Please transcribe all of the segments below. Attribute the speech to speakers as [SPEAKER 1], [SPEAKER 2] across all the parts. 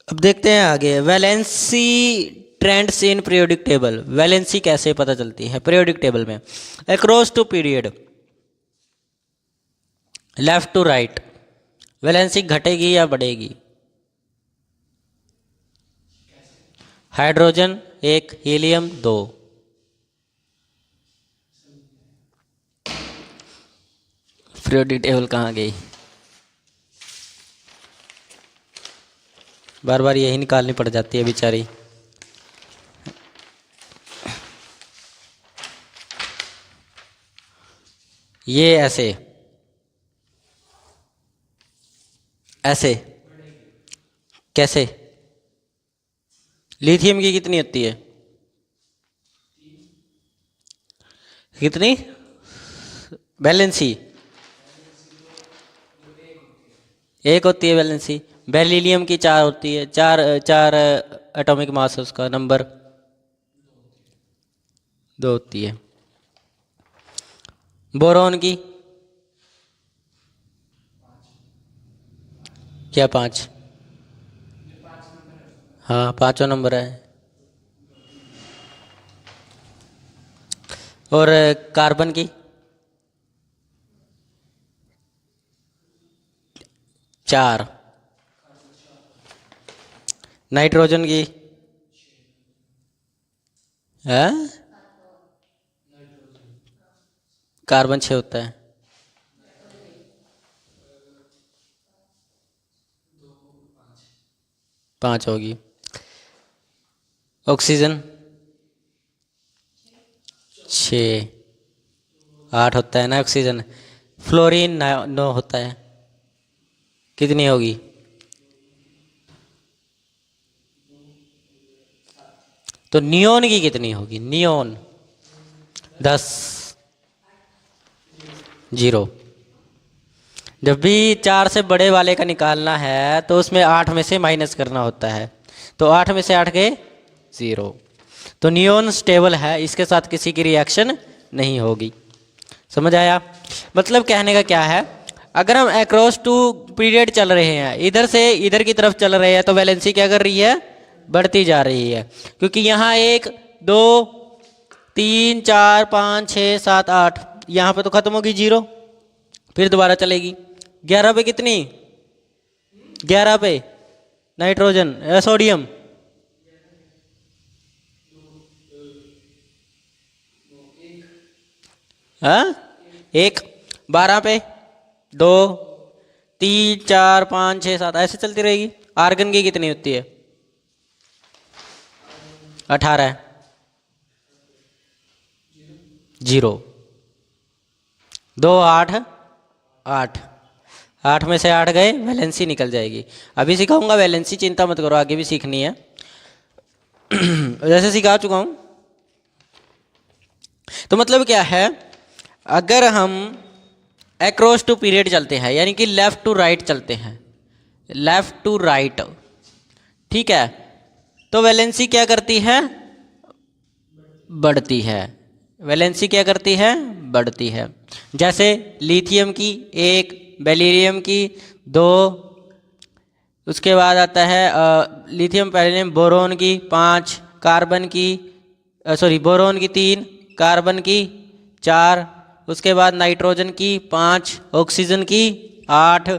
[SPEAKER 1] अब देखते हैं आगे, valency trends in periodic table. Valency कैसे पता चलती है पीरियोडिक टेबल में? Across to period, left to right, valency घटेगी या बढ़ेगी? Hydrogen 1, helium 2। पीरियोडिक टेबल कहाँ गई? बार बार यही निकालनी पड़ जाती है बेचारी। ये ऐसे ऐसे कैसे? लिथियम की कितनी होती है? कितनी वैलेंसी? एक होती है वैलेंसी। बेरिलियम की 4 होती है, चार चार एटॉमिक मास है उसका, नंबर 2 होती है। बोरॉन की क्या 5? हाँ, 5वां नंबर है। और कार्बन की 4। नाइट्रोजन की है, कार्बन 6 होता है। पाँच होगी। ऑक्सीजन 6, 8 होता है ना ऑक्सीजन। फ्लोरीन 9 होता है। कितनी होगी? तो नियोन की कितनी होगी? नियोन 10, 0। जब भी 4 से बड़े वाले का निकालना है तो उसमें 8 में से माइनस करना होता है। तो 8 में से 8 गए 0। तो नियोन स्टेबल है, इसके साथ किसी की रिएक्शन नहीं होगी। समझ आया? मतलब कहने का क्या है, अगर हम अक्रॉस टू पीरियड चल रहे हैं, इधर से इधर की तरफ चल रहे हैं, तो वैलेंसी क्या कर रही है? बढ़ती जा रही है। क्योंकि यहाँ 1 2 3 4 5 6 7 8, यहाँ पे तो खत्म होगी 0, फिर दोबारा चलेगी। 11 पे कितनी? 11 पे नाइट्रोजन सोडियम, हाँ 1। 12 पे 2 3 4 5 6 7 ऐसे चलती रहेगी। आर्गन की कितनी होती है? 18, 0। 2 8 8, 8 में से 8 गए, वैलेंसी निकल जाएगी। अभी सिखाऊंगा वैलेंसी, चिंता मत करो, आगे भी सीखनी है। जैसे सिखा चुका हूं। तो मतलब क्या है, अगर हम अक्रॉस टू पीरियड चलते हैं, यानी कि लेफ्ट टू राइट चलते हैं, लेफ्ट टू राइट, ठीक है, तो वैलेंसी क्या करती है? बढ़ती है। वैलेंसी क्या करती है? बढ़ती है। जैसे लिथियम की 1, बेरिलियम की 2, उसके बाद आता है लिथियम बेरिलियम बोरोन की 5, कार्बन की सॉरी बोरोन की 3, कार्बन की 4, उसके बाद नाइट्रोजन की 5, ऑक्सीजन की 8,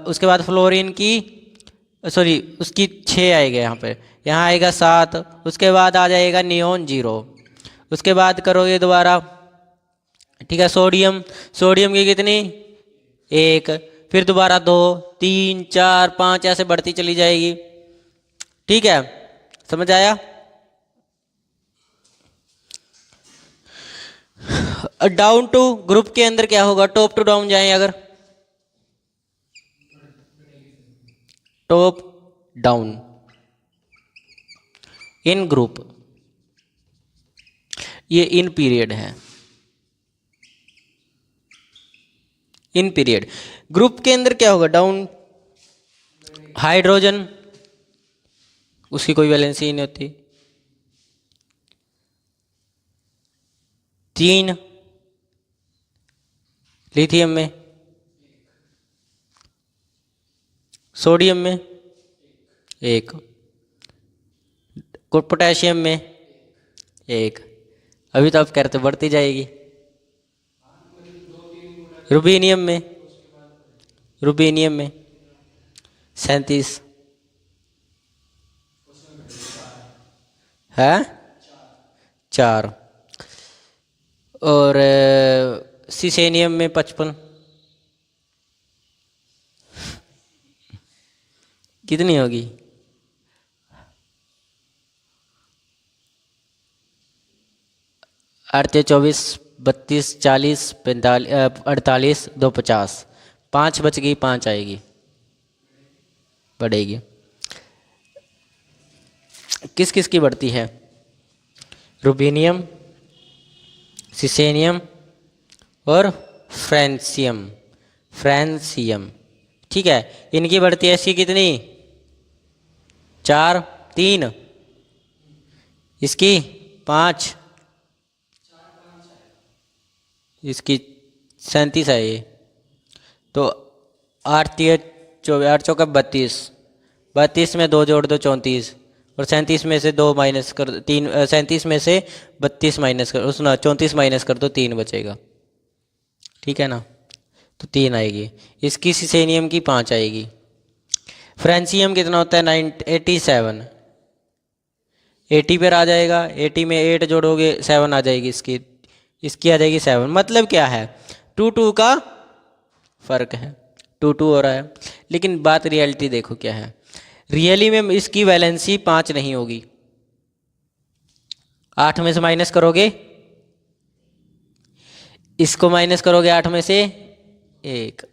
[SPEAKER 1] उसके बाद फ्लोरीन की सॉरी उसकी 6 आएगा यहाँ पे, यहाँ आएगा 7, उसके बाद आ जाएगा नियोन 0। उसके बाद करोगे दोबारा, ठीक है, सोडियम, सोडियम की कितनी? 1, फिर दोबारा 2 3 4 5 ऐसे बढ़ती चली जाएगी। ठीक है, समझ आया? डाउन टू ग्रुप के अंदर क्या होगा? टॉप टू डाउन जाएं अगर, टॉप डाउन इन ग्रुप, ये इन पीरियड है। इन पीरियड ग्रुप के अंदर क्या होगा? डाउन। हाइड्रोजन, उसकी कोई वैलेंसी ही नहीं होती। 3 लिथियम में, सोडियम में एक। पोटेशियम में एक। अभी तो आप कह रहे थे बढ़ती जाएगी। रुबीनियम में, रुबीनियम में 37 है, 4। और सीसेनियम में 55। कितनी होगी? 8 24 32 40 45 48 2 50। 5 बच गई, 5 आएगी, बढ़ेगी। किस किस की बढ़ती है? रुबीनियम, सीसेनियम और फ्रेंसियम। फ्रेंसियम, ठीक है। इनकी बढ़ती है इसकी कितनी? 4 3, इसकी 5, इसकी 37 है ये। तो 8 3 24, 8 चौका 32, 32 में 2 जोड़ दो 34, और 37 में से 2 माइनस कर 3, 37 में से 32 माइनस कर, उसना 34 माइनस कर दो, 3 बचेगा, ठीक है ना। तो 3 आएगी। इसकी सीसेनियम की 5 आएगी। फ्रेंसियम कितना होता है? 87। 80 पर आ जाएगा, 80 में 8 जोड़ोगे 7 आ जाएगी इसकी, इसकी आ जाएगी 7। मतलब क्या है? 2 2 का फर्क है, 2 2 हो रहा है। लेकिन बात रियलिटी देखो क्या है। रियली में इसकी वैलेंसी 5 नहीं होगी। 8 में से माइनस करोगे, इसको माइनस करोगे 8 में से 1,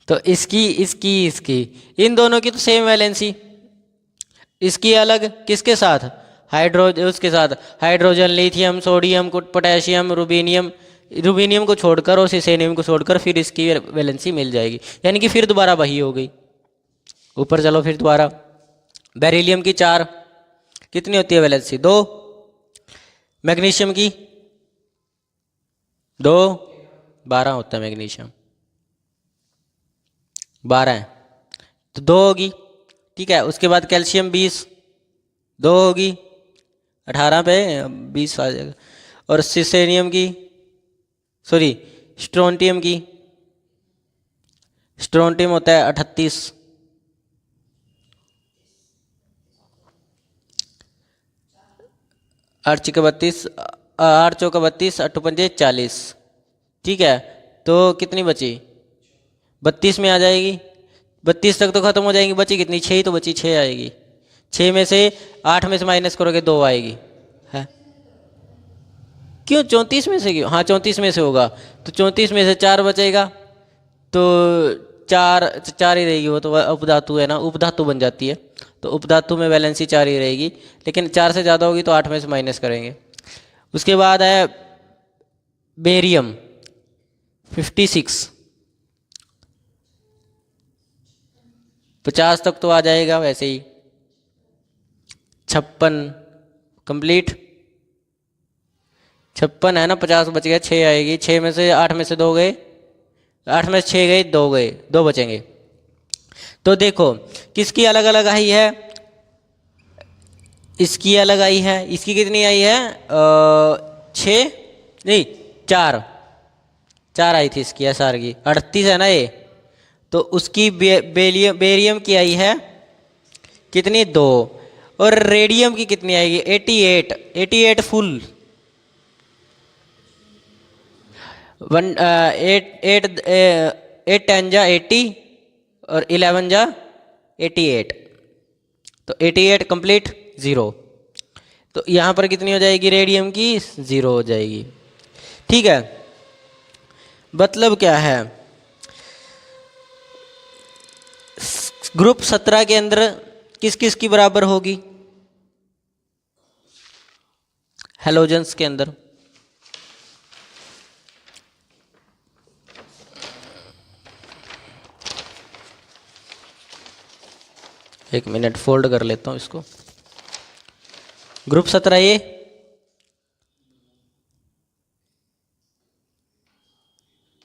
[SPEAKER 1] तो इसकी इसकी इसकी इन दोनों की तो सेम वैलेंसी। इसकी अलग किसके साथ? उसके साथ हाइड्रोजन, लिथियम, सोडियम, पोटेशियम, रुबीनियम। रुबीनियम को छोड़कर और सीसेनियम को छोड़कर फिर इसकी वैलेंसी मिल जाएगी, यानी कि फिर दोबारा वही हो गई। ऊपर चलो फिर दोबारा। बेरिलियम की 4, कितनी होती है वैलेंसी? 2। मैग्नीशियम की 2, 12 होता है मैग्नीशियम, 12 है तो 2 होगी, ठीक है। उसके बाद कैल्शियम 20, 2 होगी, 18 पे 20 आ जाएगा। और सीसेनियम की, सॉरी स्ट्रोंटियम की, स्ट्रोंटियम होता है 38, 8 चौका 32, 8 चौका 32, 8 पंजे 40, ठीक है। तो कितनी बची? 32 में आ जाएगी। 32 तक तो खत्म हो जाएंगी, बची कितनी? 6 ही तो बची, 6 आएगी। 6 में से 8 में से माइनस करोगे 2 आएगी, है क्यों? 34 में से क्यों? हाँ 34 में से होगा, तो 34 में से 4 बचेगा, तो 4 4 ही रहेगी। वो तो उपधातु है ना, उपधातु बन जाती है, तो उपधातु में वैलेंसी 4 ही रहेगी। लेकिन 4 से ज़्यादा होगी तो 8 में से माइनस करेंगे। उसके बाद है बेरियम 56, 50 तक तो आ जाएगा वैसे ही। 56 कंप्लीट, 56 है ना, 50 बच गया, 6 आएगी। 6 में से 8 में से 2 गए, 8 में से 6 गए, 2 गए, 2 बचेंगे। तो देखो किसकी अलग अलग आई है? इसकी अलग आई है। इसकी कितनी आई है? 6 नहीं 4, 4 आई थी इसकी, एसआर की 38 है ना ये। तो उसकी बेरियम की आई है कितनी? 2। और रेडियम की कितनी आएगी? 88, 88 फुल। 8 10 जा 80 और 11 जा 88, तो 88 कंप्लीट 0। तो यहाँ पर कितनी हो जाएगी रेडियम की? 0 हो जाएगी, ठीक है। मतलब क्या है? ग्रुप 17 के अंदर किस किस की बराबर होगी? हेलोजेंस के अंदर एक मिनट फोल्ड कर लेता हूं इसको। ग्रुप 17 ये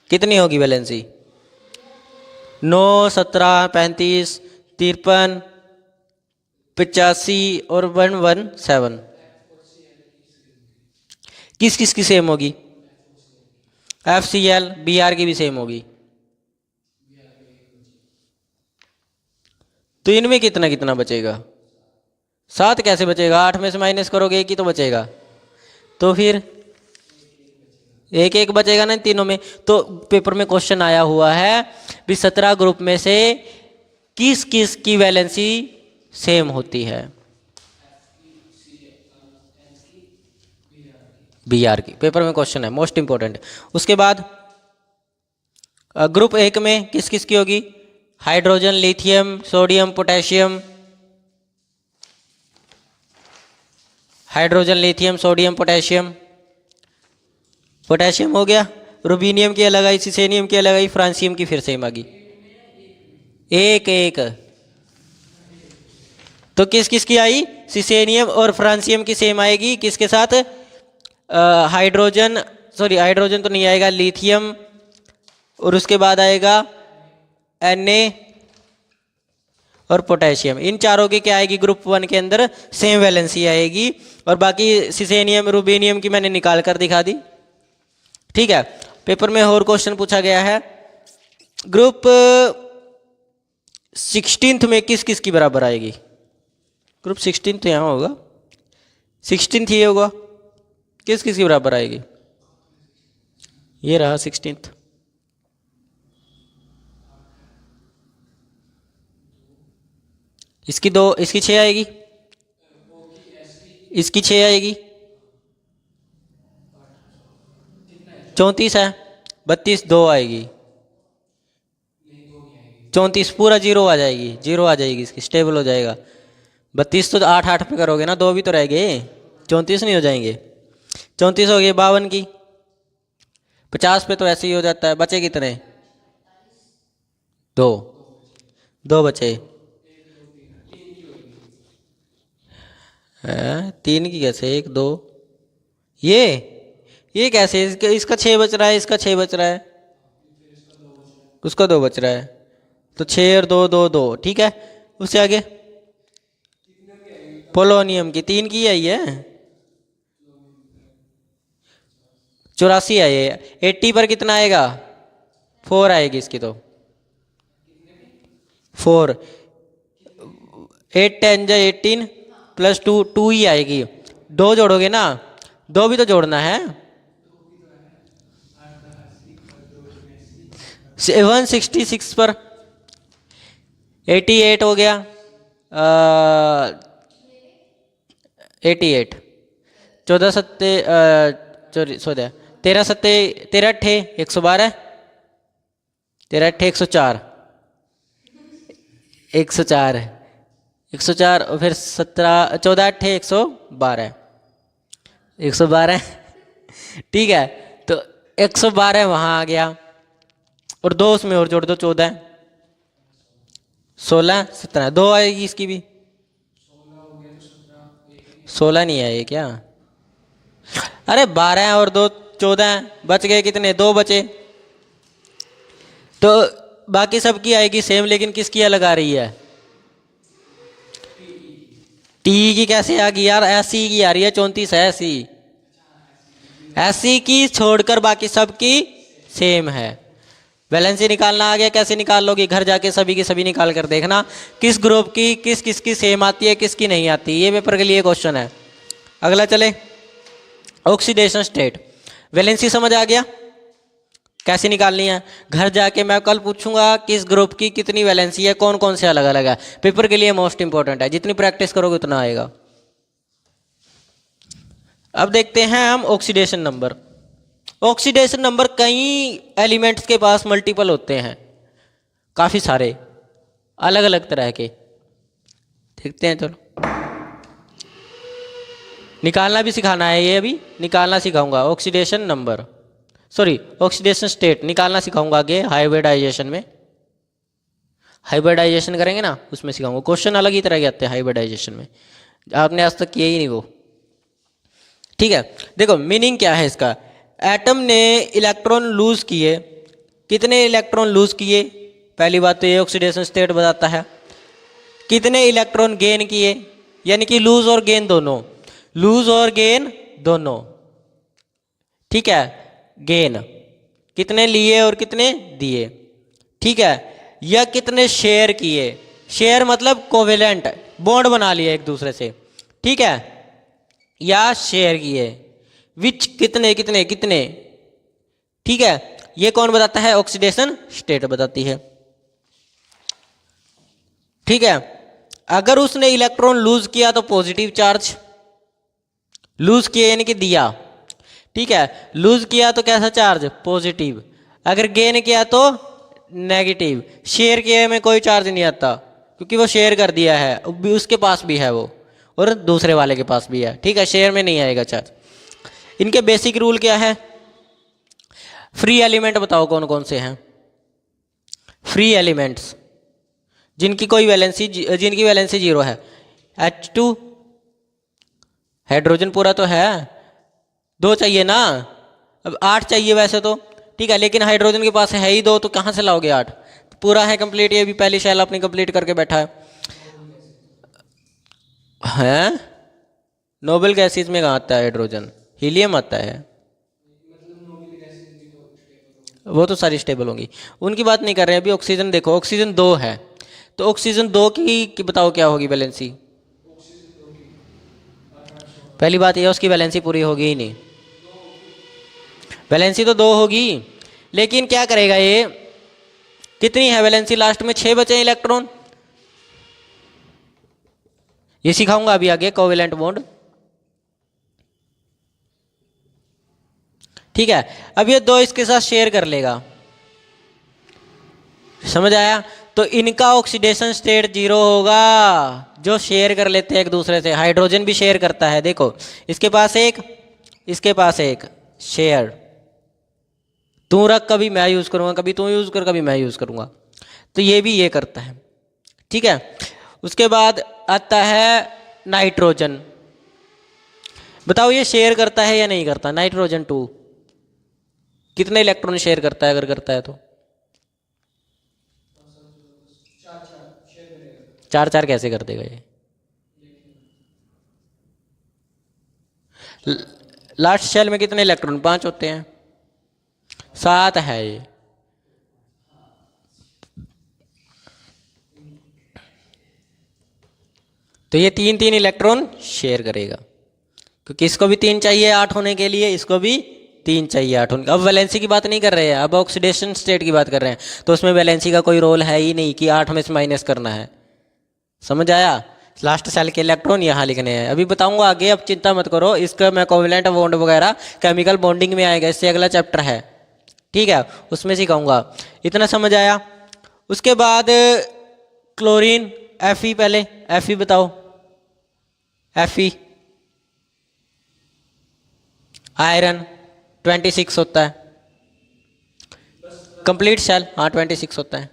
[SPEAKER 1] कितनी होगी वैलेंसी? 9, 17, 35, 53, 85 और 117 किस किस की सेम होगी? FCl, Br की भी सेम होगी। तो इनमें कितना कितना बचेगा? 7 कैसे बचेगा? 8 में से माइनस करोगे एक ही तो बचेगा, तो फिर एक एक बचेगा ना तीनों में। तो पेपर में क्वेश्चन आया हुआ है भी 17 ग्रुप में से किस किस की वैलेंसी सेम होती है? Br की पेपर में क्वेश्चन है, मोस्ट इंपॉर्टेंट। उसके बाद ग्रुप 1 में किस किस की होगी? Hydrogen, lithium, sodium, potassium. Hydrogen, lithium, sodium, potassium. Potassium हो गया, रुबीनियम की अलग आई, सिसेनियम की अलग आई, फ्रांसियम की फिर सेम आ गई। एक एक तो किस किस की आई? सिसेनियम और फ्रांसियम की सेम आएगी किसके साथ? हाइड्रोजन, सॉरी हाइड्रोजन तो नहीं आएगा, लिथियम, और उसके बाद आएगा Na और पोटेशियम। इन चारों की क्या आएगी? ग्रुप 1 के अंदर सेम वैलेंसी आएगी। और बाकी सिसेनियम, रुबीनियम की मैंने निकाल कर दिखा दी। ठीक है, पेपर में और क्वेश्चन पूछा गया है, ग्रुप 16 में किस किस की बराबर आएगी? ग्रुप 16 तो यहाँ होगा, 16 ये होगा, किस किस की बराबर आएगी? ये रहा 16। इसकी 2, इसकी 6 आएगी, इसकी 6 आएगी, 34 है, 32 2 आएगी, 34 पूरा जीरो आ जाएगी, जीरो आ जाएगी, इसकी स्टेबल हो जाएगा। 32 तो 8 8 पे करोगे ना, 2 भी तो रह गए, 34 नहीं हो जाएंगे। 34 हो गए 52 की, 50 पे तो ऐसे ही हो जाता है। बचे कितने? 2 2 बचे। 3 की कैसे? 1 2, ये कैसे? इसका 6 बच रहा है, इसका 6 बच रहा है, उसका 2 बच रहा है, तो 6 और 2 2 2। ठीक है, उससे आगे पोलोनियम की 3 की आई है, 84 आई है। 80 पर कितना आएगा? 4 आएगी इसकी, तो 4, 8 10 जा 18 प्लस 2 2 ही आएगी। 2 जोड़ोगे ना, 2 भी तो जोड़ना है। 166 पर 88 हो गया, 88, 14 सत्ते, सॉरी 13 सत्ते 13 अट्ठे 112, 13 अट्ठे 104, 104 104 और फिर 17 14 अट्ठे 112, 112 ठीक है, तो 112 वहाँ आ गया, और 2 उसमें और जोड़ दो, 14 16 17 2 आएगी इसकी भी। 16 नहीं आई क्या? अरे 12 और 2 14, बच गए कितने? 2 बचे। तो बाकी सबकी आएगी सेम, लेकिन किसकी अलग आ रही है? टी की कैसे आ गई यार? एससी की आ रही है, 34 है एससी, एससी की छोड़कर बाकी सबकी सेम है। वैलेंसी निकालना आ गया, कैसे निकाल लोगे? घर जाके सभी की सभी निकाल कर देखना किस ग्रुप की किस किस की सेम आती है, किसकी नहीं आती। ये पेपर के लिए क्वेश्चन है। अगला चले, ऑक्सीडेशन स्टेट। वैलेंसी समझ आ गया कैसे निकालनी है? घर जाके मैं कल पूछूंगा किस ग्रुप की कितनी वैलेंसी है, कौन कौन से अलग अलग है। पेपर के लिए मोस्ट इंपॉर्टेंट है, जितनी प्रैक्टिस करोगे उतना आएगा। अब देखते हैं हम ऑक्सीडेशन नंबर। ऑक्सीडेशन नंबर कई एलिमेंट्स के पास मल्टीपल होते हैं, काफ़ी सारे अलग अलग तरह के। देखते हैं, चलो निकालना भी सिखाना है, ये अभी निकालना सिखाऊंगा। Oxidation number, sorry oxidation state निकालना सिखाऊंगा आगे हाइब्रिडाइजेशन में। हाइब्रिडाइजेशन करेंगे ना, उसमें सिखाऊंगा। क्वेश्चन अलग ही तरह के आते हैं हाइब्रिडाइजेशन में, आपने आज तक किया ही नहीं वो। ठीक है, देखो मीनिंग क्या है इसका। एटम ने इलेक्ट्रॉन लूज किए, कितने इलेक्ट्रॉन लूज किए? पहली बात तो ये ऑक्सीडेशन स्टेट बताता है। कितने इलेक्ट्रॉन गेन किए, यानी कि लूज और गेन दोनों, लूज और गेन दोनों, ठीक है। गेन कितने लिए और कितने दिए, ठीक है। या कितने शेयर किए, शेयर मतलब कोवेलेंट, बॉन्ड बना लिए एक दूसरे से, ठीक है। या शेयर किए, विच कितने कितने कितने, ठीक है। ये कौन बताता है, ऑक्सीडेशन स्टेट बताती है, ठीक है। अगर उसने इलेक्ट्रॉन लूज किया तो पॉजिटिव चार्ज, लूज किया यानी कि दिया, ठीक है। लूज किया तो कैसा चार्ज, पॉजिटिव। अगर गेन किया तो नेगेटिव। शेयर किए में कोई चार्ज नहीं आता क्योंकि वो शेयर कर दिया है, उसके पास भी है वो और दूसरे वाले के पास भी है, ठीक है। शेयर में नहीं आएगा चार्ज। इनके बेसिक रूल क्या है। फ्री एलिमेंट बताओ कौन कौन से हैं। फ्री एलिमेंट्स जिनकी कोई वैलेंसी, जिनकी वैलेंसी 0 है। H2 हाइड्रोजन पूरा तो है, 2 चाहिए ना, अब 8 चाहिए वैसे तो, ठीक है। लेकिन हाइड्रोजन के पास है ही 2, तो कहाँ से लाओगे 8, पूरा है कंप्लीट। ये भी पहली शेल अपनी कंप्लीट करके बैठा है। नोबल गैसेज में कहाँ आता है हाइड्रोजन, हीलियम आता है। वो तो सारी स्टेबल होंगी, उनकी बात नहीं कर रहे हैं अभी। ऑक्सीजन देखो, ऑक्सीजन 2 है, तो ऑक्सीजन 2 की बताओ क्या होगी वैलेंसी। पहली बात यह उसकी वैलेंसी पूरी होगी ही नहीं, वैलेंसी तो 2 होगी, लेकिन क्या करेगा ये, कितनी है वैलेंसी, लास्ट में 6 बचे इलेक्ट्रॉन। ये सिखाऊंगा अभी आगे, कोवेलेंट बॉन्ड, ठीक है। अब ये 2 इसके साथ शेयर कर लेगा, समझ आया। तो इनका ऑक्सीडेशन स्टेट 0 होगा, जो शेयर कर लेते हैं एक दूसरे से। हाइड्रोजन भी शेयर करता है, देखो इसके पास एक, इसके पास एक, शेयर। तू रख, कभी मैं यूज करूंगा, कभी तू यूज कर, कभी मैं यूज करूंगा, तो ये भी ये करता है, ठीक है। उसके बाद आता है नाइट्रोजन। बताओ ये शेयर करता है या नहीं करता, नाइट्रोजन 2 कितने इलेक्ट्रॉन शेयर करता है, अगर करता है तो 4 कैसे कर देगा ये। लास्ट शेल में कितने इलेक्ट्रॉन, 5 होते हैं, 7 है ये। तो ये 3 इलेक्ट्रॉन शेयर करेगा, क्योंकि इसको भी 3 चाहिए 8 होने के लिए, इसको भी 3 चाहिए 8 होने। अब वैलेंसी की बात नहीं कर रहे हैं, अब ऑक्सीडेशन स्टेट की बात कर रहे हैं, तो उसमें वैलेंसी का कोई रोल है ही नहीं कि 8 में से माइनस करना है, समझ आया। लास्ट सेल के इलेक्ट्रॉन यहाँ लिखने हैं, अभी बताऊंगा आगे, अब चिंता मत करो। इसका मैं कोवेलेंट बॉन्ड वगैरह केमिकल बॉन्डिंग में आएगा, इससे अगला चैप्टर है, ठीक है, उसमें सिखाऊंगा। इतना समझ आया। उसके बाद क्लोरीन, Fe, पहले Fe बताओ। Fe आयरन 26 होता है, कंप्लीट सेल, हाँ 26 होता है।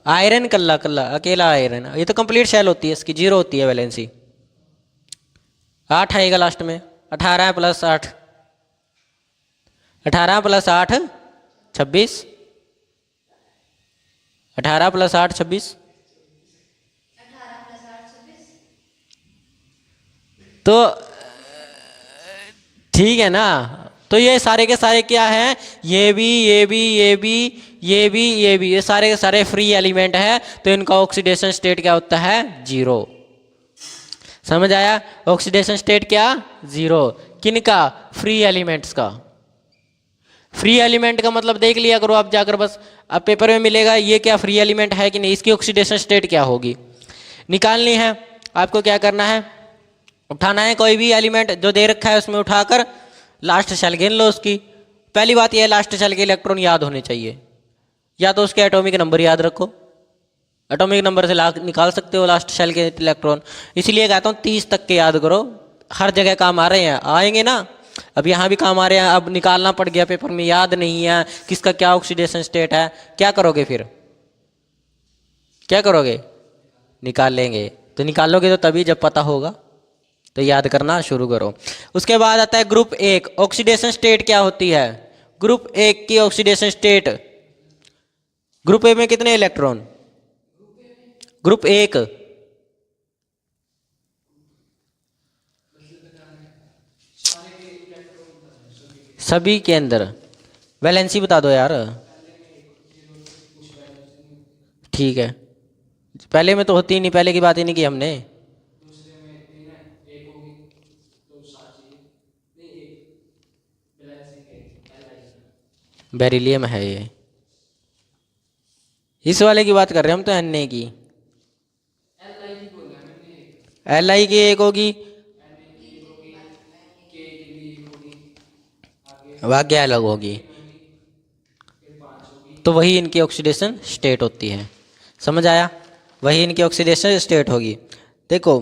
[SPEAKER 1] आयरन कल्ला कल्ला अकेला आयरन, ये तो कंप्लीट सेल होती है, इसकी 0 होती है वैलेंसी। 8 आएगा लास्ट में, 18 + 8, 18 + 8 26, 18 + 8 26, तो ठीक है ना। तो ये सारे के सारे क्या हैं, ये भी ये भी ये भी ये भी ये भी, ये सारे के सारे फ्री एलिमेंट है, तो इनका ऑक्सीडेशन स्टेट क्या होता है, 0। समझ आया। ऑक्सीडेशन स्टेट क्या, 0, किनका, फ्री एलिमेंट्स का। फ्री एलिमेंट का मतलब देख लिया करो आप जाकर, बस अब पेपर में मिलेगा ये क्या फ्री एलिमेंट है कि नहीं, इसकी ऑक्सीडेशन स्टेट क्या होगी निकालनी है। आपको क्या करना है, उठाना है कोई भी एलिमेंट जो दे रखा है, उसमें उठाकर लास्ट शेल गिन लो उसकी। पहली बात यह है, लास्ट शेल के इलेक्ट्रॉन याद होने चाहिए, या तो उसके एटॉमिक नंबर याद रखो, एटॉमिक नंबर से निकाल सकते हो लास्ट शेल के इलेक्ट्रॉन। इसलिए कहता हूँ 30 तक के याद करो, हर जगह काम आ रहे हैं, आएंगे ना, अब यहाँ भी काम आ रहे हैं। अब निकालना पड़ गया पेपर में, याद नहीं है किसका क्या ऑक्सीडेशन स्टेट है, क्या करोगे फिर, क्या करोगे, निकाल लेंगे। तो निकालोगे तो तभी जब पता होगा, तो याद करना शुरू करो। उसके बाद आता है ग्रुप 1, ऑक्सीडेशन स्टेट क्या होती है। ग्रुप 1 की ऑक्सीडेशन स्टेट ग्रुप ए में कितने इलेक्ट्रॉन? ग्रुप एक, सभी के अंदर वैलेंसी बता दो यार। ठीक है, पहले में तो होती ही नहीं, पहले की बात ही नहीं की हमने। बेरिलियम है ये, इस वाले की बात कर रहे हैं हम तो, एन की। एल आई की एक होगी, भाग्य अलग होगी, तो वही इनकी ऑक्सीडेशन स्टेट होती है। समझ आया? वही इनकी ऑक्सीडेशन स्टेट होगी। देखो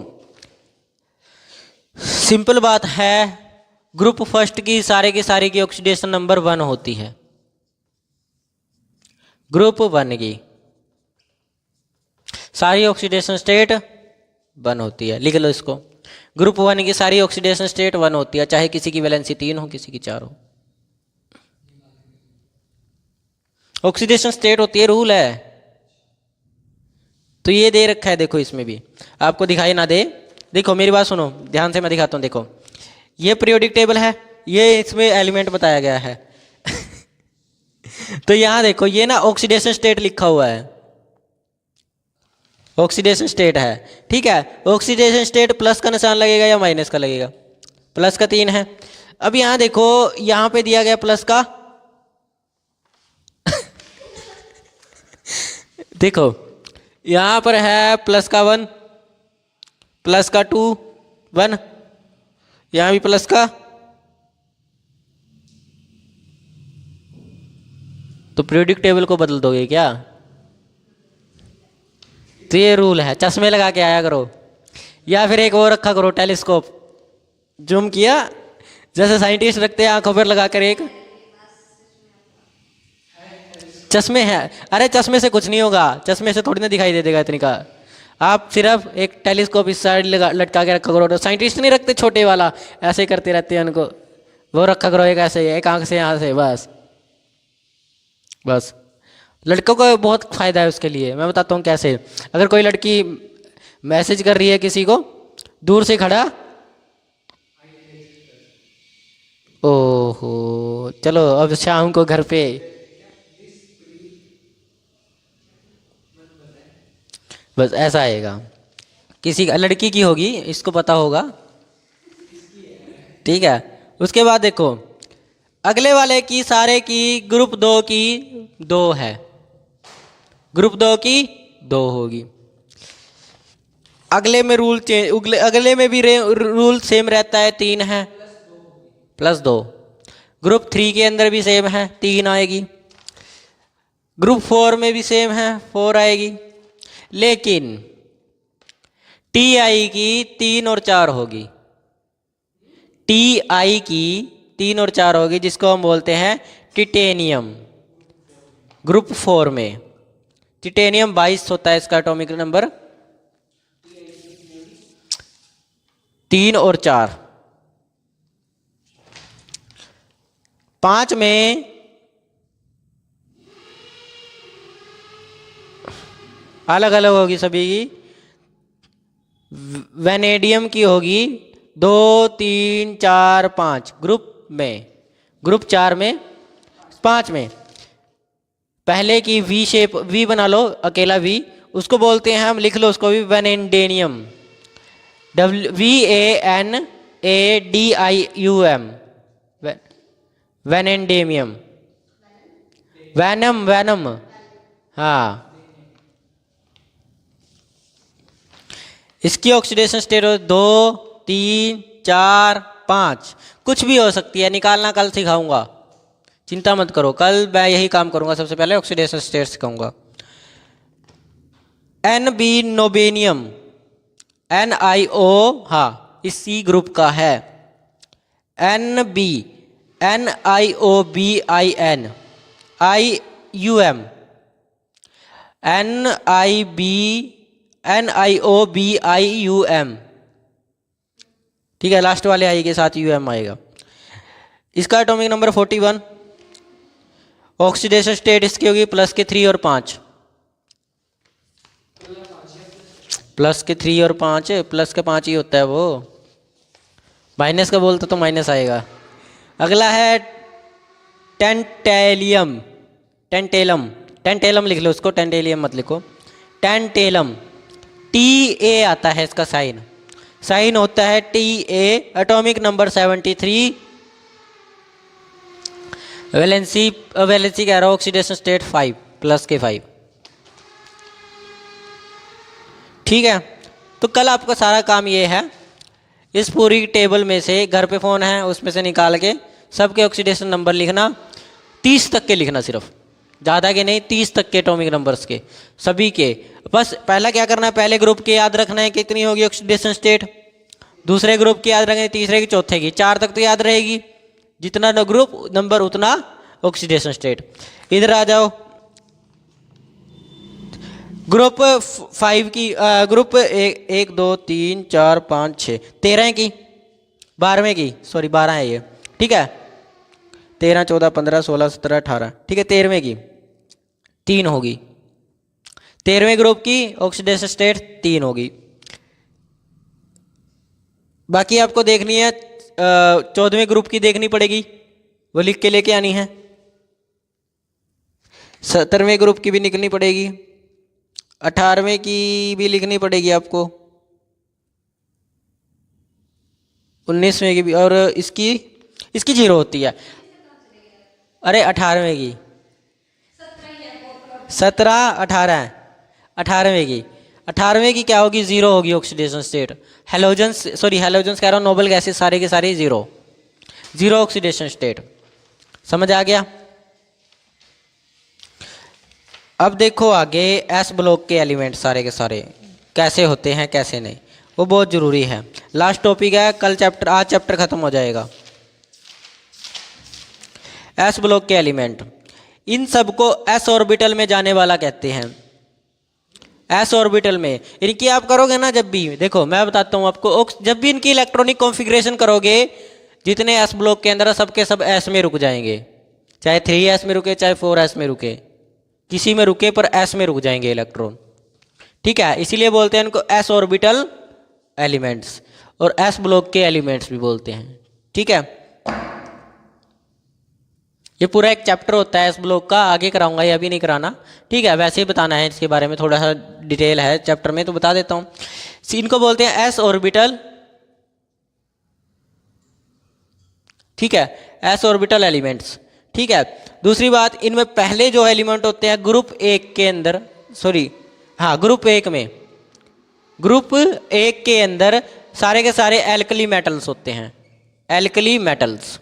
[SPEAKER 1] सिंपल बात है, ग्रुप फर्स्ट की सारी की ऑक्सीडेशन नंबर 1 होती है। ग्रुप 1 की सारी ऑक्सीडेशन स्टेट 1 होती है, लिख लो इसको। ग्रुप 1 की सारी ऑक्सीडेशन स्टेट 1 होती है, चाहे किसी की वैलेंसी 3 हो, किसी की 4 हो। ऑक्सीडेशन स्टेट होती है, रूल है। तो ये दे रखा है, देखो इसमें भी आपको दिखाई ना दे, देखो मेरी बात सुनो ध्यान से, मैं दिखाता हूँ। देखो ये पीरियोडिक टेबल है, ये इसमें एलिमेंट बताया गया है। तो यहां देखो ये ना ऑक्सीडेशन स्टेट लिखा हुआ है, ऑक्सीडेशन स्टेट है, ठीक है। ऑक्सीडेशन स्टेट प्लस का निशान लगेगा या माइनस का लगेगा? प्लस का 3 है। अब यहां देखो, यहां पे दिया गया प्लस का देखो यहां पर है प्लस का 1, प्लस का 2 1, यहां भी प्लस का, तो पीरियोडिक टेबल को बदल दोगे क्या? तो ये रूल है, चश्मे लगा के आया करो, या फिर एक वो रखा करो टेलीस्कोप, जूम किया जैसे साइंटिस्ट रखते हैं आंखों पर लगा कर एक। चश्मे हैं, अरे चश्मे से कुछ नहीं होगा, चश्मे से थोड़ी ना दिखाई दे देगा इतनी का। आप सिर्फ एक टेलीस्कोप इस साइड लटका के रखा करो, तो साइंटिस्ट नहीं रखते छोटे वाला, ऐसे करते रहते हैं उनको, वो रखा करो एक ऐसे, एक आंख से यहाँ से, बस बस। लड़कों को बहुत फायदा है उसके लिए, मैं बताता हूँ कैसे। अगर कोई लड़की मैसेज कर रही है किसी को दूर से खड़ा, ओहो चलो अब शाम को घर पे, बस ऐसा आएगा। किसी लड़की की होगी, इसको पता होगा, ठीक है। उसके बाद देखो अगले वाले की सारे की ग्रुप 2 की 2 है, ग्रुप 2 की 2 होगी। अगले में रूल चेंज, अगले में भी रूल सेम रहता है, 3 है प्लस 2। ग्रुप 3 के अंदर भी सेम है, 3 आएगी। ग्रुप 4 में भी सेम है, 4 आएगी। लेकिन टी आई की 3 और 4 होगी, टी आई की 3 और 4 होगी, जिसको हम बोलते हैं टिटेनियम। ग्रुप 4 में टिटेनियम 22 होता है इसका एटॉमिक नंबर, 3 और 4। 5 में अलग अलग होगी सभी की। वेनेडियम की होगी 2 3 4 5 ग्रुप में, ग्रुप 4 में 5 में। पहले की वी शेप, वी बना लो अकेला वी, उसको बोलते हैं हम, लिख लो उसको भी, वेनेडेनियम, VANADIUM, वेनेडेमियम, वैनम, वैनम, हाँ। इसकी ऑक्सीडेशन स्टेट 2 3 4 5, कुछ भी हो सकती है, निकालना कल सिखाऊंगा, चिंता मत करो, कल मैं यही काम करूंगा। सबसे पहले ऑक्सीडेशन स्टेट सिखाऊंगा। NB नोबेनियम, NiO, हाँ इसी ग्रुप का है। NB NiOBIN IUM NiOBIUM, ठीक है, लास्ट वाले आई के साथ UM आएगा। इसका एटॉमिक नंबर 41। ऑक्सीडेशन स्टेट इसकी होगी प्लस के 3 और 5, प्लस के 3 और 5, प्लस के 5 ही होता है वो, माइनस का बोलते तो माइनस आएगा। अगला है टेंटेलियम, टेंटेलम, टेंटेलम लिख लो उसको, टेंटेलियम मत लिखो, टेंटेलम, TA आता है इसका साइन, साइन होता है TA, atomic number 73, valency, valency कह रहा हूँ ऑक्सीडेशन स्टेट 5 प्लस के 5। ठीक है, तो कल आपका सारा काम ये है, इस पूरी टेबल में से, घर पे फ़ोन है उसमें से निकाल के सबके ऑक्सीडेशन नंबर लिखना, 30 तक के लिखना, सिर्फ ज़्यादा के नहीं, 30 तक के एटॉमिक नंबर्स के सभी के। बस पहला क्या करना है, पहले ग्रुप के याद रखना है कितनी होगी ऑक्सीडेशन स्टेट, दूसरे ग्रुप की याद रखें, तीसरे की, चौथे की, 4 तक तो याद रहेगी, जितना ग्रुप नंबर उतना ऑक्सीडेशन स्टेट। इधर आ जाओ, ग्रुप 5 की, ग्रुप 1 2 3 4 5 6 13 की, 12वें की, सॉरी 12 है ये, ठीक है, 13 14 15 16 17 18, ठीक है, 13वें की 3 होगी, 13वें ग्रुप की ऑक्सीडेशन स्टेट 3 होगी। बाकी आपको देखनी है 14वें ग्रुप की देखनी पड़ेगी, वो लिख के लेके आनी है, 17वें ग्रुप की भी निकलनी पड़ेगी, 18वें की भी लिखनी पड़ेगी आपको, 19वें की भी, और इसकी 0 होती है, अरे 18वें की, 17 18 18वें की, 18वें की क्या होगी, 0 होगी oxidation state. Halogens, sorry halogens कह रहा हूँ, नोबल गैसेस सारे के सारे 0 ऑक्सीडेशन स्टेट। समझ आ गया? अब देखो आगे एस ब्लॉक के एलिमेंट सारे के सारे कैसे होते हैं कैसे नहीं, वो बहुत ज़रूरी है। लास्ट टॉपिक है, कल चैप्टर, आज चैप्टर ख़त्म हो जाएगा। एस ब्लॉक के एलिमेंट, इन सबको एस ऑर्बिटल में जाने वाला कहते हैं। एस ऑर्बिटल में इनकी आप करोगे ना, जब भी देखो मैं बताता हूँ आपको, जब भी इनकी इलेक्ट्रॉनिक कॉन्फ़िगरेशन करोगे, जितने एस ब्लॉक के अंदर सबके सब एस में रुक जाएंगे, चाहे 3s में रुके चाहे 4s में रुके, किसी में रुके पर एस में रुक जाएंगे इलेक्ट्रॉन। ठीक है, इसीलिए बोलते हैं इनको एस ऑर्बिटल एलिमेंट्स, और एस ब्लॉक के एलिमेंट्स भी बोलते हैं। ठीक है, ये पूरा एक चैप्टर होता है एस ब्लॉक का, आगे कराऊंगा, ये अभी नहीं कराना। ठीक है, वैसे ही बताना है, इसके बारे में थोड़ा सा डिटेल है चैप्टर में, तो बता देता हूँ। इनको बोलते हैं एस ऑर्बिटल, ठीक है, एस ऑर्बिटल एलिमेंट्स। ठीक है, दूसरी बात, इनमें पहले जो एलिमेंट होते हैं ग्रुप 1 के अंदर, सॉरी हाँ ग्रुप 1 में, ग्रुप 1 के अंदर सारे के सारे एल्कली मेटल्स होते हैं, एल्कली मेटल्स,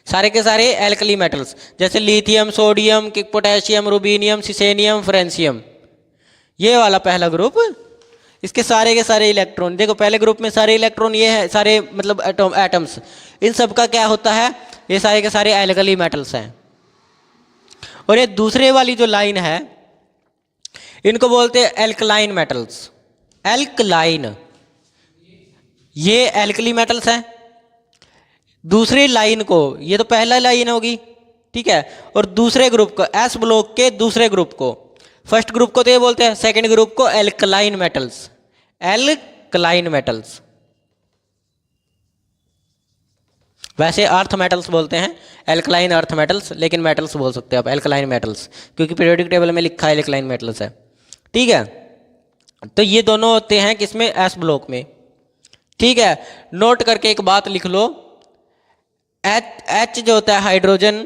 [SPEAKER 1] सारे के सारे एल्कली मेटल्स, जैसे लिथियम, सोडियम, पोटेशियम, रुबीनियम, सिसेनियम, फ्रेंसियम, ये वाला पहला ग्रुप, इसके सारे के सारे इलेक्ट्रॉन, देखो पहले ग्रुप में सारे इलेक्ट्रॉन ये है, सारे मतलब एटम्स, इन सब का क्या होता है, ये सारे के सारे एल्कली मेटल्स हैं। और ये दूसरे वाली जो लाइन है, इनको बोलते हैं एल्कलाइन मेटल्स, एल्कलाइन, ये एल्कली मेटल्स हैं। दूसरी लाइन को, ये तो पहला लाइन होगी, ठीक है, और दूसरे ग्रुप को, एस ब्लॉक के दूसरे ग्रुप को, फर्स्ट ग्रुप को तो ये बोलते हैं, सेकंड ग्रुप को एल्कलाइन मेटल्स, एल्कलाइन मेटल्स। वैसे अर्थ मेटल्स बोलते हैं, एल्कलाइन अर्थ मेटल्स, लेकिन मेटल्स बोल सकते हैं आप, एल्कलाइन मेटल्स, क्योंकि पीरियोडिक टेबल में लिखा है एल्कलाइन मेटल्स है। ठीक है, तो ये दोनों होते हैं किसमें, एस ब्लॉक में। ठीक है, नोट करके एक बात लिख लो, एच जो होता है हाइड्रोजन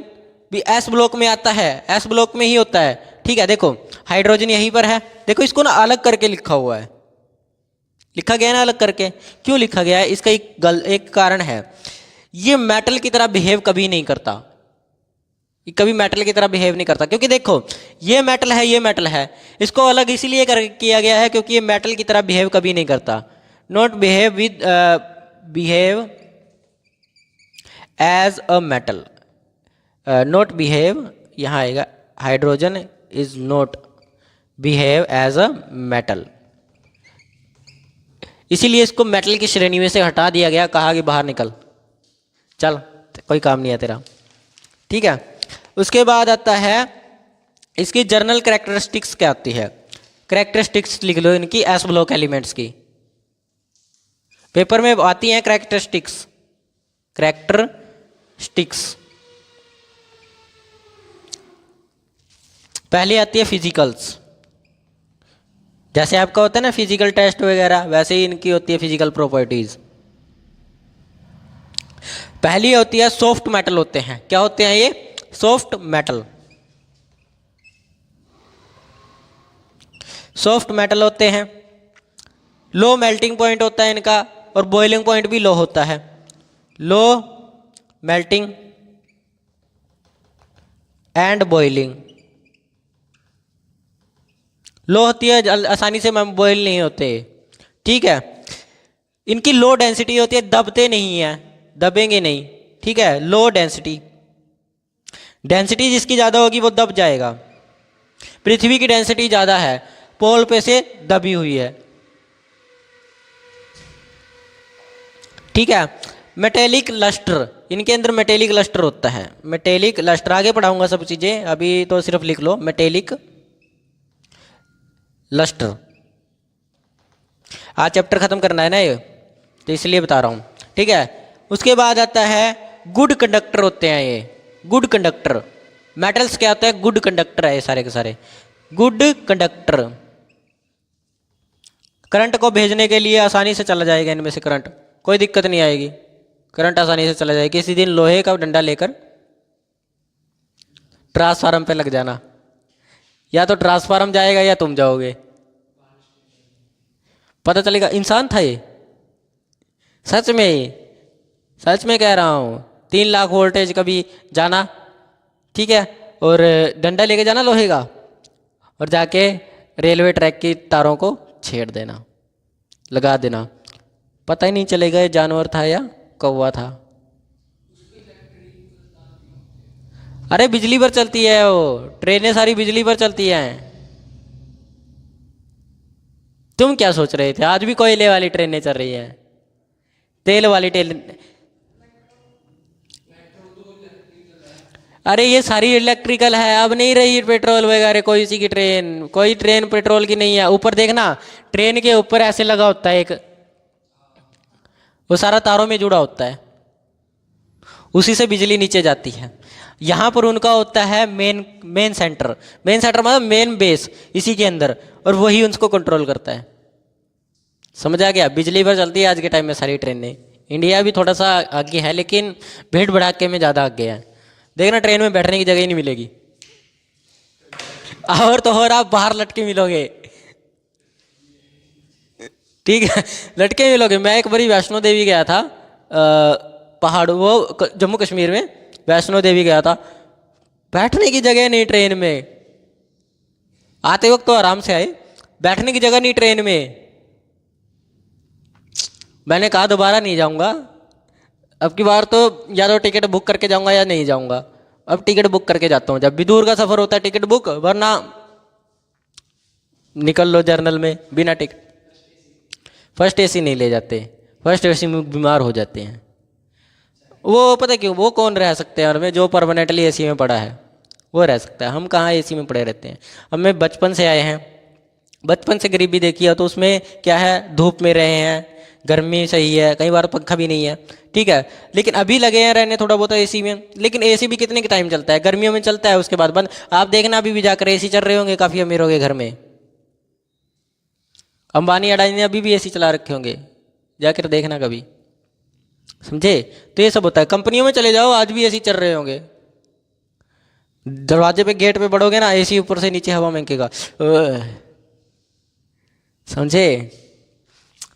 [SPEAKER 1] भी एस ब्लॉक में आता है, एस ब्लॉक में ही होता है। ठीक है, देखो हाइड्रोजन यहीं पर है, देखो इसको ना अलग करके लिखा हुआ है, लिखा गया है ना अलग करके, क्यों लिखा गया है, इसका एक कारण है, ये मेटल की तरह बिहेव कभी नहीं करता, ये कभी मेटल की तरह बिहेव नहीं करता, क्योंकि देखो ये मेटल है, ये मेटल है, इसको अलग इसीलिए किया गया है क्योंकि ये मेटल की तरह बिहेव कभी नहीं करता। Not behave with, behave as a metal, not behave, यहाँ आएगा, hydrogen is not behave as a metal, इसीलिए इसको मेटल की श्रेणी में से हटा दिया गया, कहा कि बाहर निकल, चल कोई काम नहीं है तेरा। ठीक है, उसके बाद आता है इसकी जर्नल कैरेक्टरिस्टिक्स क्या होती है। कैरेक्टरिस्टिक्स लिख लो इनकी एस ब्लॉक एलिमेंट्स की, पेपर में आती हैं कैरेक्टरिस्टिक्स। पहली आती है फिजिकल्स, जैसे आपका होता है ना फिजिकल टेस्ट वगैरह, वैसे ही इनकी होती है फिजिकल प्रॉपर्टीज। पहली होती है सॉफ्ट मेटल होते हैं। क्या होते हैं ये? Soft metal. सॉफ्ट मेटल होते हैं, लो मेल्टिंग पॉइंट होता है इनका, और बॉइलिंग पॉइंट भी लो होता है। Low melting and boiling. Low होती है, आसानी से बॉयल नहीं होते, ठीक है। इनकी लो डेंसिटी होती है, दबते नहीं है, दबेंगे नहीं, ठीक है। लो डेंसिटी, डेंसिटी जिसकी ज़्यादा होगी वो दब जाएगा। पृथ्वी की डेंसिटी ज़्यादा है, पोल पे से दबी हुई है, ठीक है। मेटेलिक लस्टर, इनके अंदर मेटेलिक लस्टर होता है। मेटेलिक लस्टर आगे पढ़ाऊंगा सब चीज़ें, अभी तो सिर्फ लिख लो मेटेलिक लस्टर। आज चैप्टर खत्म करना है ना ये, तो इसलिए बता रहा हूँ, ठीक है। उसके बाद आता है गुड कंडक्टर होते हैं ये, गुड कंडक्टर। मेटल्स क्या होता है? गुड कंडक्टर है ये सारे के सारे, गुड कंडक्टर। करंट को भेजने के लिए आसानी से चला जाएगा इनमें से करंट, कोई दिक्कत नहीं आएगी, करंट आसानी से चला जाएगा। किसी दिन लोहे का डंडा लेकर ट्रांसफार्मर पे लग जाना, या तो ट्रांसफार्मर जाएगा या तुम जाओगे, पता चलेगा इंसान था ये। सच में कह रहा हूँ, 3 लाख वोल्टेज कभी जाना, ठीक है, और डंडा लेके जाना लोहे का, और जाके रेलवे ट्रैक की तारों को छेड़ देना, लगा देना, पता ही नहीं चलेगा ये जानवर था या कौवा था। अरे बिजली पर चलती है वो, ट्रेनें सारी बिजली पर चलती हैं। तुम क्या सोच रहे थे? आज भी कोयले वाली ट्रेनें चल रही हैं, तेल वाली ट्रेन। अरे ये सारी इलेक्ट्रिकल है, अब नहीं रही पेट्रोल वगैरह कोई सी की ट्रेन, कोई ट्रेन पेट्रोल की नहीं है। ऊपर देखना, ट्रेन के ऊपर ऐसे लगा होता है एक, वो सारा तारों में जुड़ा होता है, उसी से बिजली नीचे जाती है। यहाँ पर उनका होता है मेन सेंटर मतलब मेन बेस इसी के अंदर, और वही उनको कंट्रोल करता है। समझ आ गया? बिजली पर चलती है आज के टाइम में सारी ट्रेनें। इंडिया भी थोड़ा सा आगे है, लेकिन भीड़ भड़ाके में ज़्यादा आगे है। देखना ट्रेन में बैठने की जगह ही नहीं मिलेगी, और तो और आप बाहर लटके मिलोगे, ठीक है, लटके मिलोगे। मैं एक बारी वैष्णो देवी गया था, पहाड़, वो जम्मू कश्मीर में वैष्णो देवी गया था, बैठने की जगह नहीं ट्रेन में। आते वक्त तो आराम से आए, बैठने की जगह नहीं ट्रेन में। मैंने कहा दोबारा नहीं जाऊंगा, अब की बार तो या तो टिकट बुक करके जाऊंगा या नहीं जाऊंगा। अब टिकट बुक करके जाता हूँ, जब भी दूर का सफर होता है टिकट बुक, वरना निकल लो जर्नल में बिना टिकट। फर्स्ट एसी नहीं ले जाते, फर्स्ट एसी में बीमार हो जाते हैं। वो पता क्यों? वो कौन रह सकते हैं उनमें जो परमानेंटली एसी में पड़ा है, वो रह सकता है। हम कहाँ एसी में पड़े रहते हैं। हमें बचपन से आए हैं, बचपन से गरीबी देखी है, तो उसमें क्या है, धूप में रहे हैं, गर्मी सही है, कई बार पंखा भी नहीं है, ठीक है। लेकिन अभी लगे हैं रहने थोड़ा बहुत एसी में, लेकिन एसी भी कितने के टाइम चलता है? गर्मियों में चलता है, उसके बाद बंद। आप देखना अभी भी जाकर एसी चल रहे होंगे काफ़ी अमीरों के घर में, अंबानी अडानी ने अभी भी एसी चला रखे होंगे, जाकर देखना कभी, समझे? तो ये सब होता है। कंपनियों में चले जाओ, आज भी एसी चल रहे होंगे। दरवाजे पे गेट पे बढ़ोगे ना, एसी ऊपर से नीचे हवा महकेगा, समझे?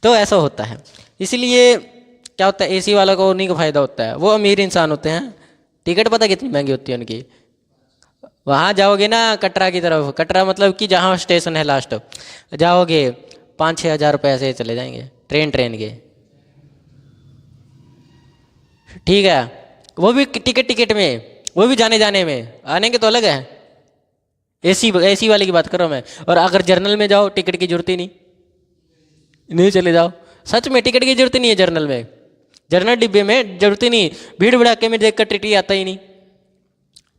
[SPEAKER 1] तो ऐसा होता है। इसलिए क्या होता है, एसी वाला को उन्हीं को फायदा होता है, वो अमीर इंसान होते हैं। टिकट पता कितनी महंगी होती है उनकी। वहाँ जाओगे ना कटरा की तरफ, कटरा मतलब कि जहाँ स्टेशन है लास्ट, जाओगे 5-6 हज़ार रुपये ऐसे चले जाएंगे ट्रेन के, ठीक है। वो भी टिकट में, वो भी जाने में, आने के तो अलग है। एसी वाले की बात कर रहा हूँ मैं। और अगर जर्नल में जाओ टिकट की जरूरत ही नहीं चले जाओ। सच में टिकट की जरूरत ही नहीं है जर्नल में, जर्नल डिब्बे में जरूरत ही नहीं। भीड़ भड़ाके में देखकर टीटी आता ही नहीं,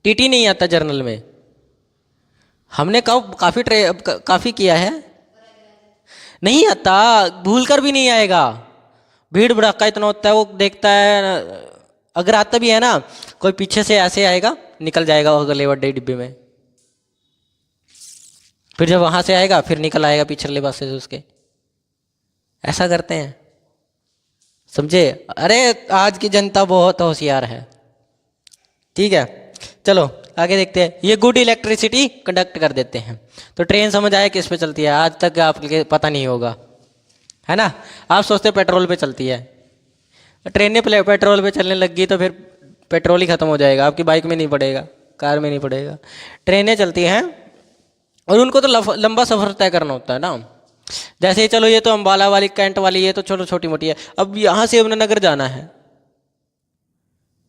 [SPEAKER 1] टीटी नहीं आता जर्नल में। हमने कब काफ़ी किया है, नहीं आता, भूल कर भी नहीं आएगा। भीड़ भड़का इतना होता है, वो देखता है, अगर आता भी है ना कोई पीछे से ऐसे आएगा, निकल जाएगा अगले बड़े डिब्बे में, फिर जब वहां से आएगा फिर निकल आएगा पिछले बस से उसके। ऐसा करते हैं, समझे। अरे आज की जनता बहुत होशियार है। ठीक है, चलो आगे देखते हैं। ये गुड इलेक्ट्रिसिटी कंडक्ट कर देते हैं। तो ट्रेन समझ आया किस पे चलती है, आज तक आपके पता नहीं होगा, है ना। आप सोचते पेट्रोल पे चलती है, ट्रेनें पेट्रोल पे चलने लग गई तो फिर पेट्रोल ही खत्म हो जाएगा, आपकी बाइक में नहीं पड़ेगा, कार में नहीं पड़ेगा। ट्रेनें चलती हैं और उनको तो लंबा सफ़र तय करना होता है ना। जैसे चलो ये तो अम्बाला वाली, कैंट वाली, ये तो चलो छोटी मोटी है। अब यहाँ से यमुनानगर जाना है,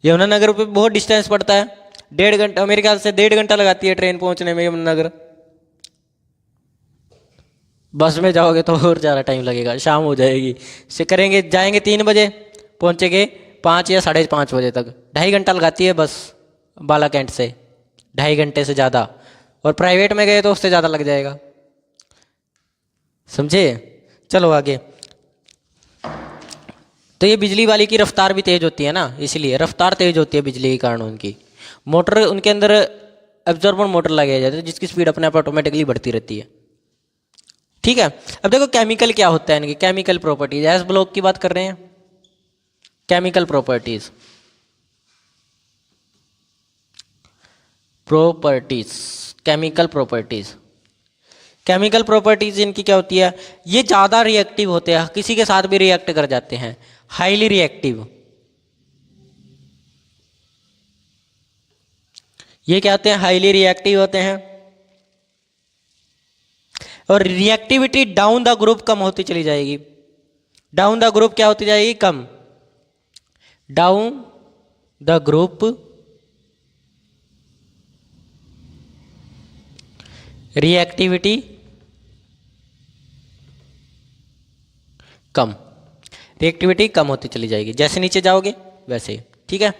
[SPEAKER 1] यमुनानगर पे बहुत डिस्टेंस पड़ता है, 1.5 घंटा, मेरे ख्याल से 1.5 घंटा लगाती है ट्रेन पहुँचने में यमुनानगर। बस में जाओगे तो और ज़्यादा टाइम लगेगा, शाम हो जाएगी। से करेंगे, जाएंगे 3 बजे, पहुँचेंगे 5 या 5:30 बजे तक। 2.5 घंटा लगाती है बस बाला कैंट से, 2.5 घंटे से ज़्यादा। और प्राइवेट में गए तो उससे ज़्यादा लग जाएगा, समझे। चलो आगे। तो ये बिजली वाली की रफ्तार भी तेज़ होती है ना, इसलिए रफ्तार तेज़ होती है बिजली के कारण। उनकी मोटर, उनके अंदर एब्जॉर्बर मोटर लगाया जाता है जिसकी स्पीड अपने आप ऑटोमेटिकली बढ़ती रहती है। ठीक है, अब देखो केमिकल क्या होता है, इनकी केमिकल प्रॉपर्टीज। एस ब्लॉक की बात कर रहे हैं, chemical properties, chemical properties. Chemical properties इनकी क्या होती है, ये ज़्यादा रिएक्टिव होते हैं, किसी के साथ भी रिएक्ट कर जाते हैं, हाईली रिएक्टिव। ये क्या होते हैं, हाईली रिएक्टिव होते हैं। और रिएक्टिविटी डाउन द ग्रुप कम होती चली जाएगी। डाउन द ग्रुप क्या होती जाएगी, कम। डाउन द ग्रुप रिएक्टिविटी कम, रिएक्टिविटी कम होती चली जाएगी, जैसे नीचे जाओगे वैसे। ठीक है,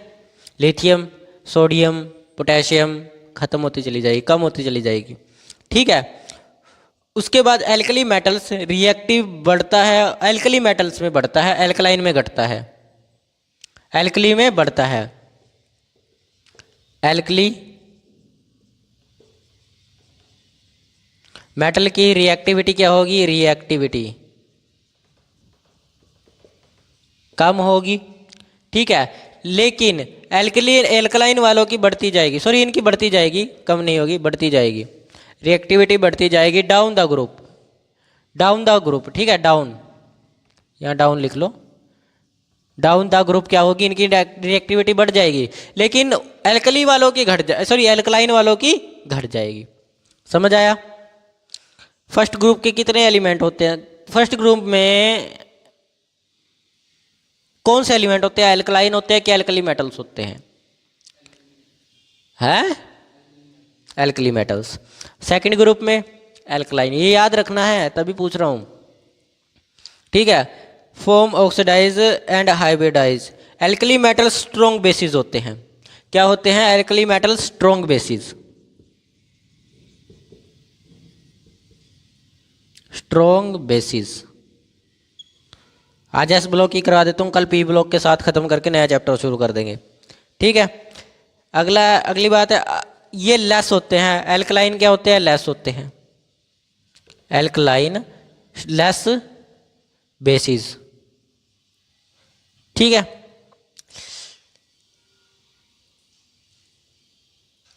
[SPEAKER 1] लिथियम, सोडियम, पोटेशियम खत्म होती चली जाएगी, कम होती चली जाएगी। ठीक है, उसके बाद एल्कली मेटल्स, रिएक्टिव बढ़ता है, एल्कली मेटल्स में बढ़ता है, एल्कलाइन में घटता है। एल्कली में बढ़ता है, एल्कली मेटल की रिएक्टिविटी क्या होगी, रिएक्टिविटी कम होगी। ठीक है, लेकिन एल्कलाइन वालों की बढ़ती जाएगी, सॉरी इनकी बढ़ती जाएगी, कम नहीं होगी, बढ़ती जाएगी, रिएक्टिविटी बढ़ती जाएगी। Down the group, down the group, ठीक है, डाउन, यहाँ डाउन लिख लो। डाउन द ग्रुप क्या होगी, इनकी रिएक्टिविटी बढ़ जाएगी, लेकिन एल्कली वालों की एल्कलाइन वालों की घट जाएगी। समझ आया। फर्स्ट ग्रुप के कितने एलिमेंट होते हैं, फर्स्ट ग्रुप में कौन से एलिमेंट होते हैं, एल्कलाइन होते हैं कि एल्कली मेटल्स होते हैं, हैं एल्कली मेटल्स। सेकंड ग्रुप में एल्कलाइन, ये याद रखना है तभी पूछ रहा हूं। ठीक है, form oxidise and hybridise. Alkali metals strong bases होते हैं, क्या होते हैं, alkali metals strong bases, strong bases. आज एस ब्लॉक की करवा देता हूँ, कल पी ब्लॉक के साथ खत्म करके नया चैप्टर शुरू कर देंगे। ठीक है, अगली बात है, ये लेस होते हैं, एल्कलाइन क्या होते हैं, लेस होते हैं, एल्कलाइन लेस बेसिस। ठीक है,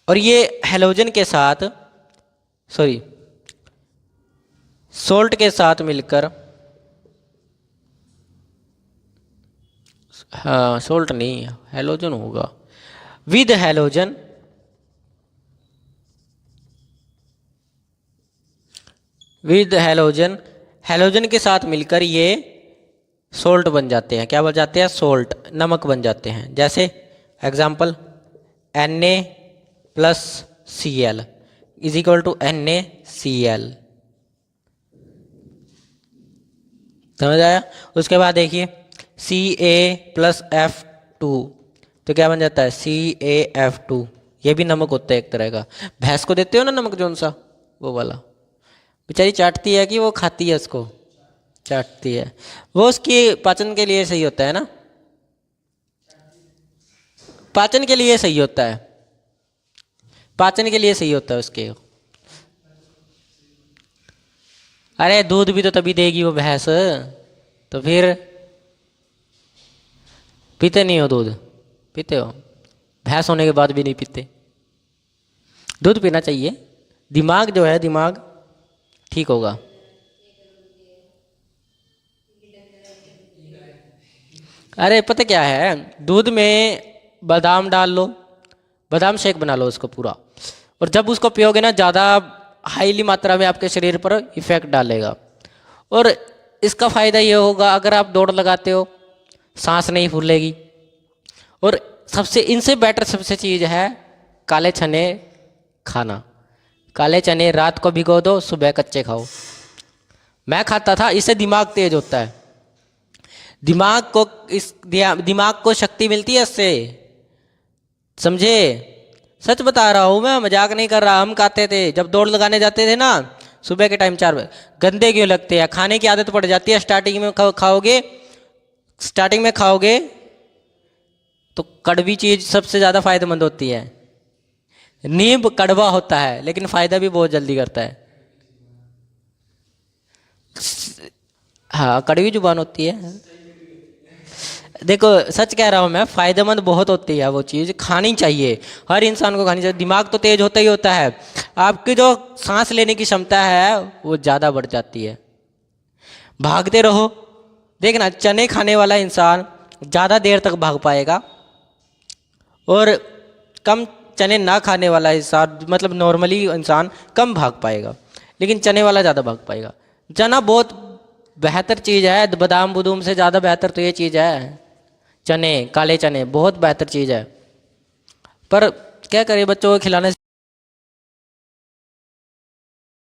[SPEAKER 1] और ये हेलोजन के साथ, सॉरी सोल्ट के साथ मिलकर, हाँ सोल्ट नहीं हेलोजन होगा, with halogen, with halogen, halogen के साथ मिलकर ये सोल्ट बन जाते हैं, क्या बन जाते हैं, सोल्ट, नमक बन जाते हैं। जैसे example Na plus Cl is equal to NaCl। समझ आया। उसके बाद देखिए Ca प्लस F2, तो क्या बन जाता है, CaF2, ये भी नमक होता है एक तरह का। भैंस को देते हो ना नमक जौन सा, वो वाला। बेचारी चाटती है कि वो खाती है उसको? चाटती है। वो उसकी पाचन के लिए सही होता है ना, पाचन के लिए सही होता है, पाचन के लिए सही होता है उसके। अरे दूध भी तो तभी देगी वो भैंस, तो फिर पीते नहीं हो दूध? पीते हो? भैंस होने के बाद भी नहीं पीते? दूध पीना चाहिए, दिमाग जो है दिमाग ठीक होगा। अरे पता क्या है, दूध में बादाम डाल लो, बादाम शेक बना लो उसको पूरा, और जब उसको पियोगे ना ज़्यादा हाईली मात्रा में आपके शरीर पर इफेक्ट डालेगा। और इसका फ़ायदा ये होगा, अगर आप दौड़ लगाते हो सांस नहीं फूलेगी। और सबसे इनसे बेटर सबसे चीज़ है काले चने खाना। काले चने रात को भिगो दो, सुबह कच्चे खाओ। मैं खाता था, इससे दिमाग तेज होता है, दिमाग को शक्ति मिलती है इससे, समझे? सच बता रहा हूँ मैं, मजाक नहीं कर रहा। हम खाते थे जब दौड़ लगाने जाते थे ना सुबह के टाइम 4 बजे। गंदे क्यों लगते हैं? खाने की आदत पड़ जाती है, स्टार्टिंग में खाओगे तो कड़वी चीज सबसे ज़्यादा फायदेमंद होती है। नींब कड़वा होता है लेकिन फायदा भी बहुत जल्दी करता है। हाँ, कड़वी जुबान होती है। देखो सच कह रहा हूँ मैं, फायदेमंद बहुत होती है वो चीज़, खानी चाहिए, हर इंसान को खानी चाहिए। दिमाग तो तेज होता ही होता है, आपकी जो सांस लेने की क्षमता है वो ज़्यादा बढ़ जाती है। भागते रहो, देखना चने खाने वाला इंसान ज़्यादा देर तक भाग पाएगा, और कम चने ना खाने वाला इंसान, मतलब नॉर्मली इंसान कम भाग पाएगा, लेकिन चने वाला ज़्यादा भाग पाएगा। चना बहुत बेहतर चीज़ है, बादाम बुदूम से ज़्यादा बेहतर तो ये चीज़ है। चने, काले चने बहुत बेहतर चीज़ है, पर क्या करें, बच्चों को खिलाने